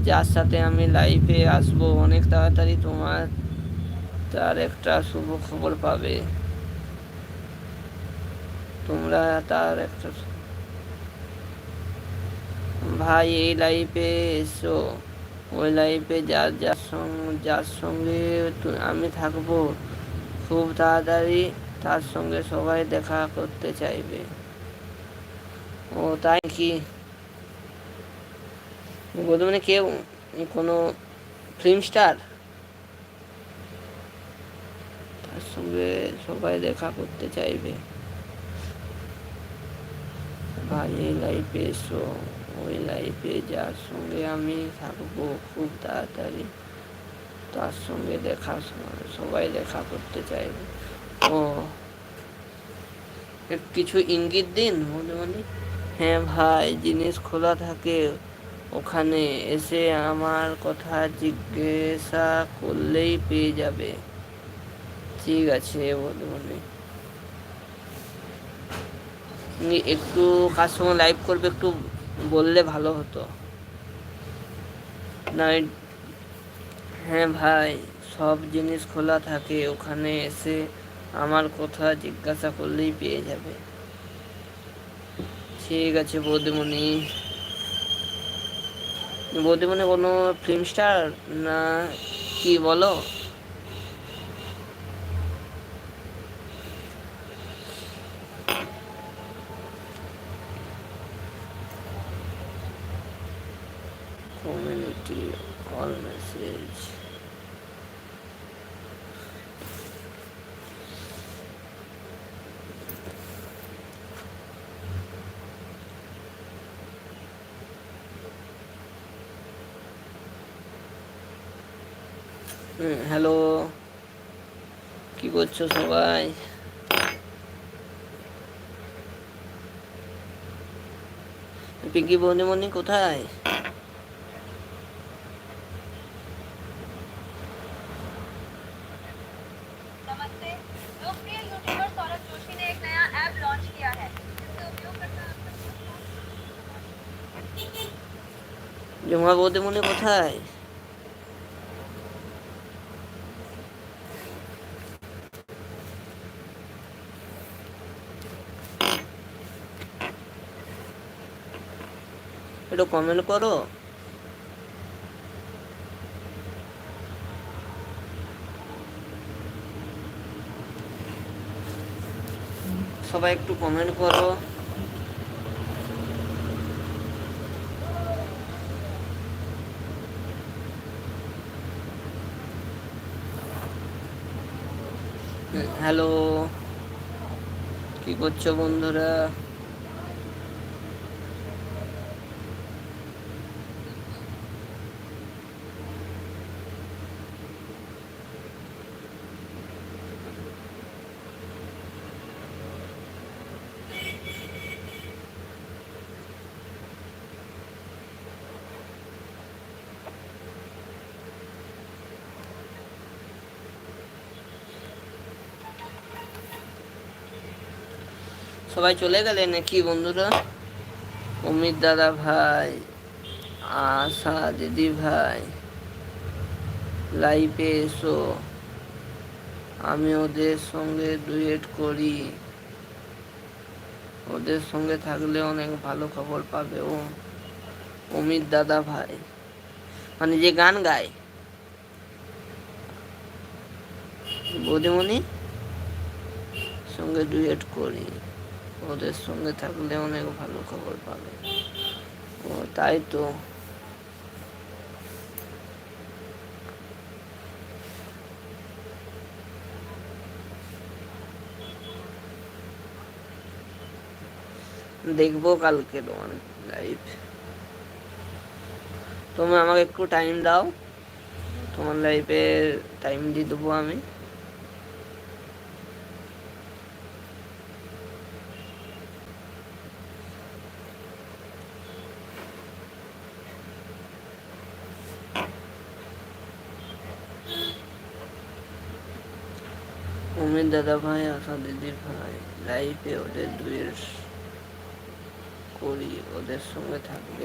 যার সাথে আমি লাইভে আসবো অনেক তাড়াতাড়ি তোমার তার একটা শুভ খবর পাবে। তোমরা তার একটা ভাই এই লাইভে এসো, ওই লাইভে যার সঙ্গে আমি থাকবো খুব তাড়াতাড়ি তার সঙ্গে সবাই দেখা করতে চাইবে। ও তাই কি? বর্তমানে কেউ কোনো ফিল্ম স্টার তার সঙ্গে সবাই দেখা করতে চাইবে। ভাই এই লাইফে এসো, ওই লাইফে যার সঙ্গে আমি থাকবো খুব তাড়াতাড়ি তার সঙ্গে সবাই দেখা করতে চাইবে। ও কিছু ইঙ্গিত দিন মনে মনে। হ্যাঁ ভাই, জিনিস খোলা থাকে, ওখানে এসে আমার কথা জিজ্ঞাসা করলেই পেয়ে যাবে। ঠিক আছে বন্ধু, একটু কার সঙ্গে লাইভ করবে একটু বললে ভালো হতো না। হ্যাঁ ভাই, সব জিনিস খোলা থাকে, ওখানে এসে আমার কথা জিজ্ঞাসা করলেই পেয়ে যাবে। ঠিক আছে বৌদিমণি। বৌদিমণি কোনো ফিল্ম স্টার না কি বলো? Community all message. হ্যালো, কি করছো সবাই? পিঙ্কি বৌদিমণি কোথায়? জমা বৌদিমণি কোথায়? একটু কমেন্ট করো। সবাই একটু কমেন্ট করো। হ্যালো, কি করছো বন্ধুরা? সবাই চলে গেলে নাকি বন্ধুরা? অমিত দাদা ভাই, আশা দিদি ভাই, লাইভে এসো, আমি ওদের সঙ্গে ডুয়েট করি, ওদের সঙ্গে থাকলে অনেক ভালো খবর পাবে। ও অমিত দাদা ভাই মানে যে গান গায় বৌদিমণি সঙ্গে ডুয়েট করি, ওদের সঙ্গে থাকলে অনেক ভালো খবর পাবে। ও তাই তো। দেখবো কালকে তোমার লাইভ। তুমি আমাকে একটু টাইম দাও, তোমার লাইফে টাইম দিয়ে দেবো আমি। অমিত দাদা ভাই, আশা দিদি ভাই, লাইফে ওদের দুয়ের করি, ওদের সঙ্গে থাকবে